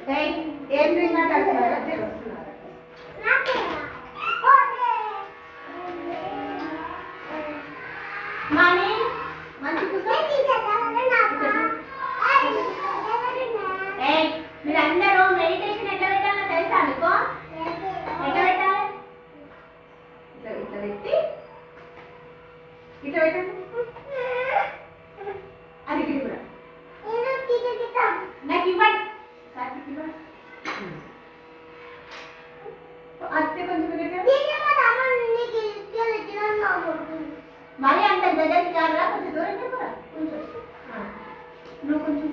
ఏం రింగ్ మాట్లాడుతున్నారు? మాని మంచి మీరందరూ మెడిటేషన్ ఎట్లా పెట్టాలో తెలుసా మీకు? ఎట్లా పెట్టాలి? ఇట్లా ఇట్లా పెట్టి ఇట్లా పెట్టండి. అది కూడా నాకు ఇవ్వండి. అత్తే కొంచెం మరి అంత దగ్గరికి కాదురా, కొంచెం దూరం చెప్పరా కొంచెం. నువ్వు కొంచెం